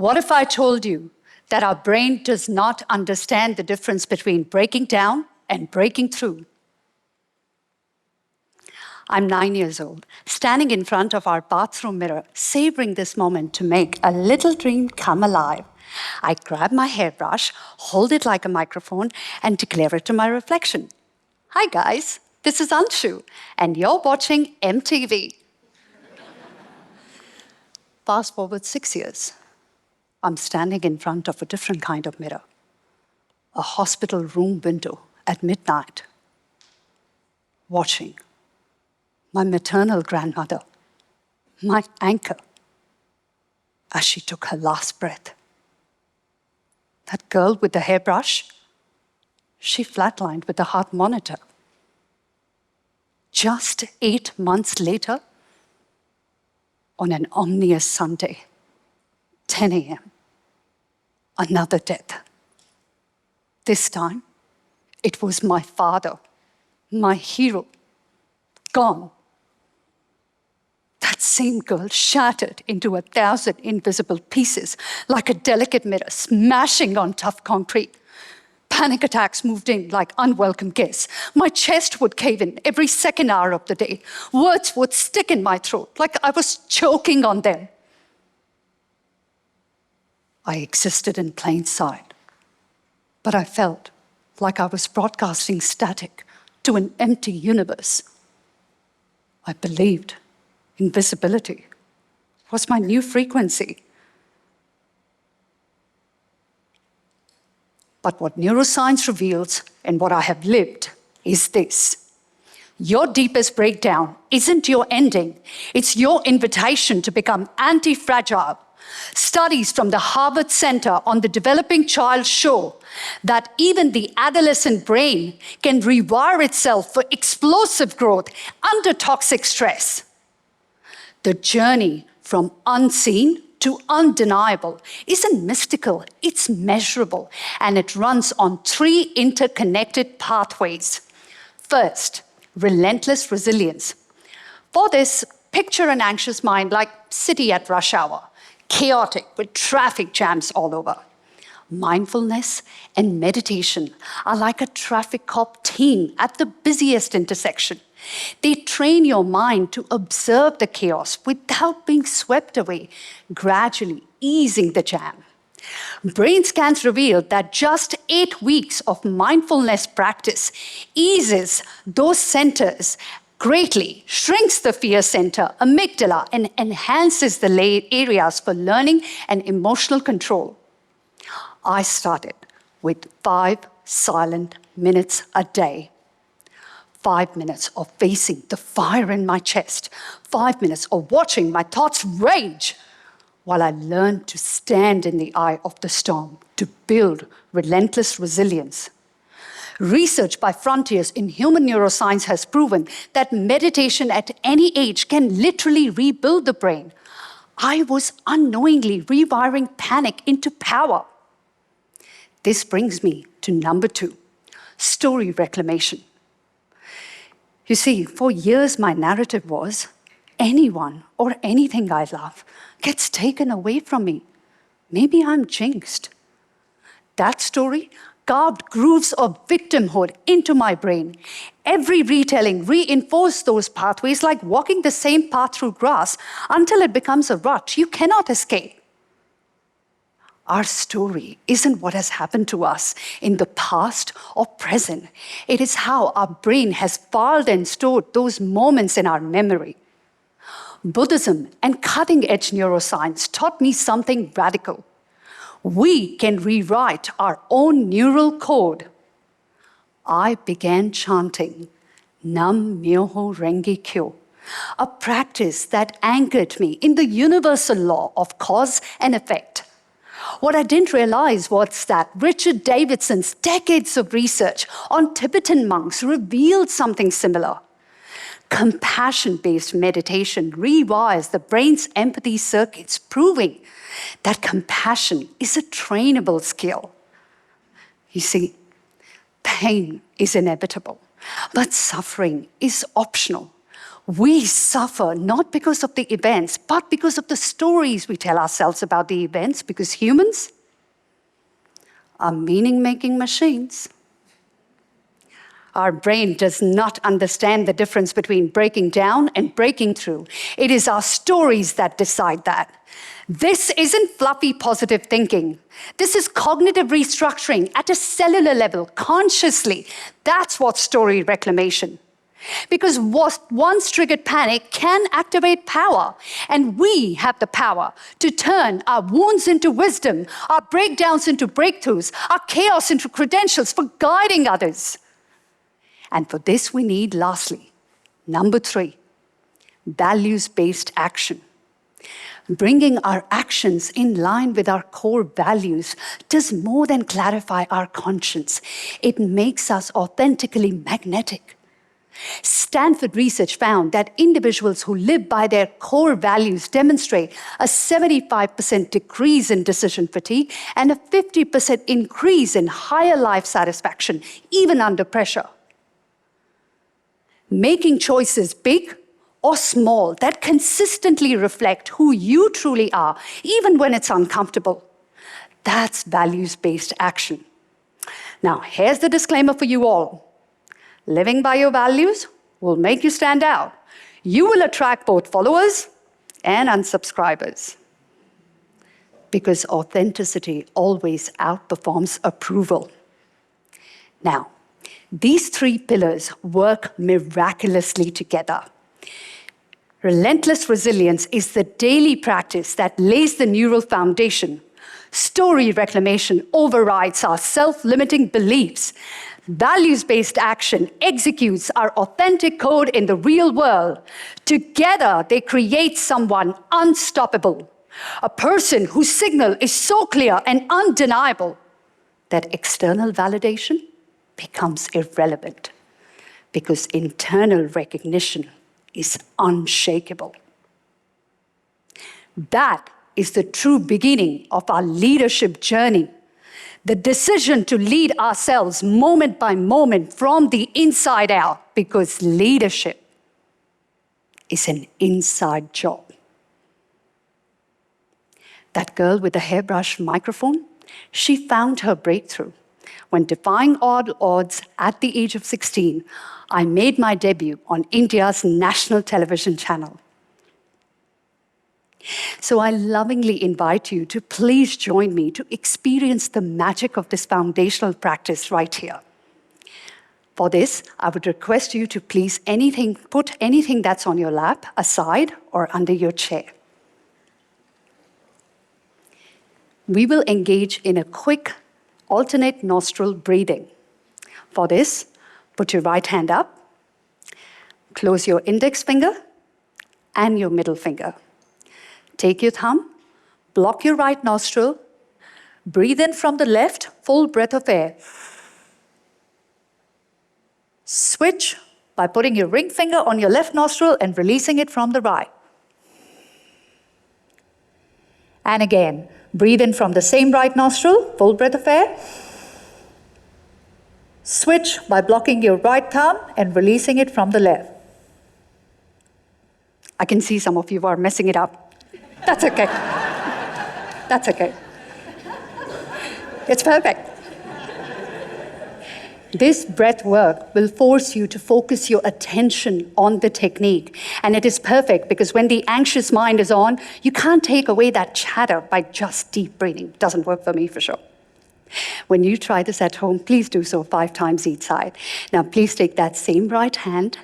What if I told you that our brain does not understand the difference between breaking down and breaking through? I'm 9 years old, standing in front of our bathroom mirror, savoring this moment to make a little dream come alive. I grab my hairbrush, hold it like a microphone, and declare it to my reflection. Hi guys, this is Anshu, and you're watching MTV. Fast forward 6 years. I'm standing in front of a different kind of mirror, a hospital room window at midnight, watching my maternal grandmother, my anchor, as she took her last breath. That girl with the hairbrush, she flatlined with the heart monitor. Just 8 months later, on an ominous Sunday, 10 a.m., another death. This time, it was my father, my hero, gone. That same girl shattered into 1,000 invisible pieces like a delicate mirror smashing on tough concrete. Panic attacks moved in like unwelcome guests. My chest would cave in every second hour of the day. Words would stick in my throat like I was choking on them. I existed in plain sight, but I felt like I was broadcasting static to an empty universe. I believed invisibility was my new frequency. But what neuroscience reveals and what I have lived is this. Your deepest breakdown isn't your ending. It's your invitation to become anti-fragile. Studies from the Harvard Center on the Developing Child show that even the adolescent brain can rewire itself for explosive growth under toxic stress. The journey from unseen to undeniable isn't mystical, it's measurable, and it runs on 3 interconnected pathways. First, relentless resilience. For this, picture an anxious mind like city at rush hour, chaotic with traffic jams all over. Mindfulness and meditation are like a traffic cop team at the busiest intersection. They train your mind to observe the chaos without being swept away, gradually easing the jam. Brain scans reveal that just 8 weeks of mindfulness practice eases those centers greatly, shrinks the fear center, amygdala, and enhances the areas for learning and emotional control. I started with 5 silent minutes a day. 5 minutes of facing the fire in my chest. 5 minutes of watching my thoughts rage while I learned to stand in the eye of the storm to build relentless resilience. Research by Frontiers in Human Neuroscience has proven that meditation at any age can literally rebuild the brain. I was unknowingly rewiring panic into power. This brings me to number 2, story reclamation. You see, for years my narrative was, anyone or anything I love gets taken away from me. Maybe I'm jinxed. That story carved grooves of victimhood into my brain. Every retelling reinforced those pathways like walking the same path through grass until it becomes a rut you cannot escape. Our story isn't what has happened to us in the past or present. It is how our brain has filed and stored those moments in our memory. Buddhism and cutting-edge neuroscience taught me something radical. We can rewrite our own neural code. I began chanting Nam Myoho Renge Kyo, a practice that anchored me in the universal law of cause and effect. What I didn't realize was that Richard Davidson's decades of research on Tibetan monks revealed something similar. Compassion-based meditation rewires the brain's empathy circuits, proving that compassion is a trainable skill. You see, pain is inevitable, but suffering is optional. We suffer not because of the events, but because of the stories we tell ourselves about the events, because humans are meaning-making machines. Our brain does not understand the difference between breaking down and breaking through. It is our stories that decide that. This isn't fluffy positive thinking. This is cognitive restructuring at a cellular level, consciously. That's what story reclamation. Because once triggered panic can activate power, and we have the power to turn our wounds into wisdom, our breakdowns into breakthroughs, our chaos into credentials for guiding others. And for this, we need, lastly, number 3, values-based action. Bringing our actions in line with our core values does more than clarify our conscience. It makes us authentically magnetic. Stanford research found that individuals who live by their core values demonstrate a 75% decrease in decision fatigue and a 50% increase in higher life satisfaction, even under pressure. Making choices big or small that consistently reflect who you truly are, even when it's uncomfortable. That's values-based action. Now, here's the disclaimer for you all. Living by your values will make you stand out. You will attract both followers and unsubscribers. Because authenticity always outperforms approval. Now, these 3 pillars work miraculously together. Relentless resilience is the daily practice that lays the neural foundation. Story reclamation overrides our self-limiting beliefs. Values-based action executes our authentic code in the real world. Together, they create someone unstoppable. A person whose signal is so clear and undeniable that external validation becomes irrelevant because internal recognition is unshakable. That is the true beginning of our leadership journey. The decision to lead ourselves moment by moment from the inside out, because leadership is an inside job. That girl with the hairbrush microphone, she found her breakthrough. When defying odd odds at the age of 16, I made my debut on India's national television channel. So I lovingly invite you to please join me to experience the magic of this foundational practice right here. For this, I would request you to please put anything that's on your lap aside or under your chair. We will engage in a quick alternate nostril breathing. For this, put your right hand up, close your index finger and your middle finger. Take your thumb, block your right nostril, breathe in from the left, full breath of air. Switch by putting your ring finger on your left nostril and releasing it from the right. And again, breathe in from the same right nostril, full breath of air. Switch by blocking your right thumb and releasing it from the left. I can see some of you are messing it up. That's okay. That's okay. It's perfect. This breath work will force you to focus your attention on the technique. And it is perfect because when the anxious mind is on, you can't take away that chatter by just deep breathing. It doesn't work for me for sure. When you try this at home, please do so 5 times each side. Now, please take that same right hand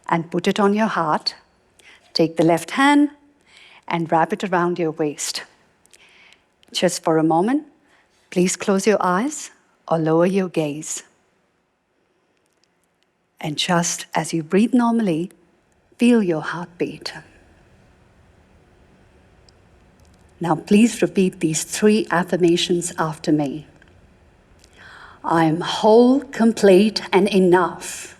and put it on your heart. Take the left hand and wrap it around your waist. Just for a moment, please close your eyes or lower your gaze. And just as you breathe normally, feel your heartbeat. Now please repeat these 3 affirmations after me. I am whole, complete, and enough.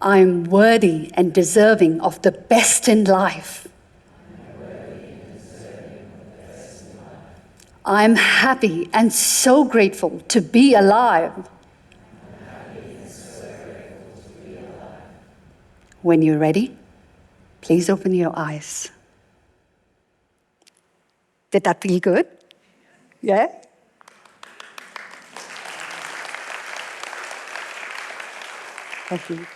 I am worthy and deserving of the best in life. I am happy and so grateful to be alive. When you're ready, please open your eyes. Did that feel good? Yeah? Thank you.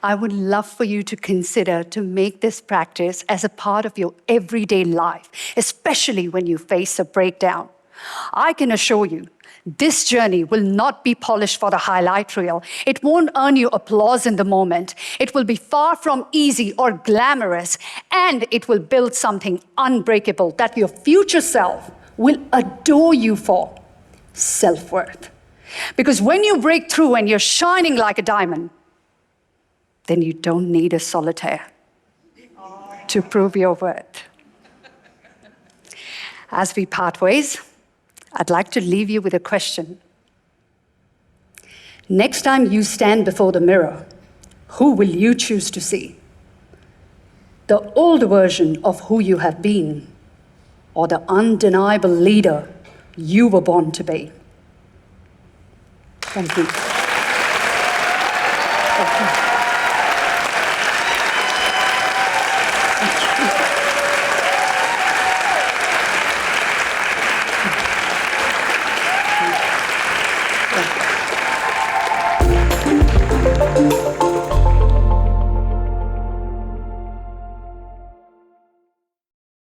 I would love for you to consider to make this practice as a part of your everyday life, especially when you face a breakdown. I can assure you, this journey will not be polished for the highlight reel. It won't earn you applause in the moment. It will be far from easy or glamorous, and it will build something unbreakable that your future self will adore you for: self-worth. Because when you break through and you're shining like a diamond, then you don't need a solitaire to prove your worth. As we part ways, I'd like to leave you with a question. Next time you stand before the mirror, who will you choose to see? The old version of who you have been, or the undeniable leader you were born to be? Thank you. Thank you.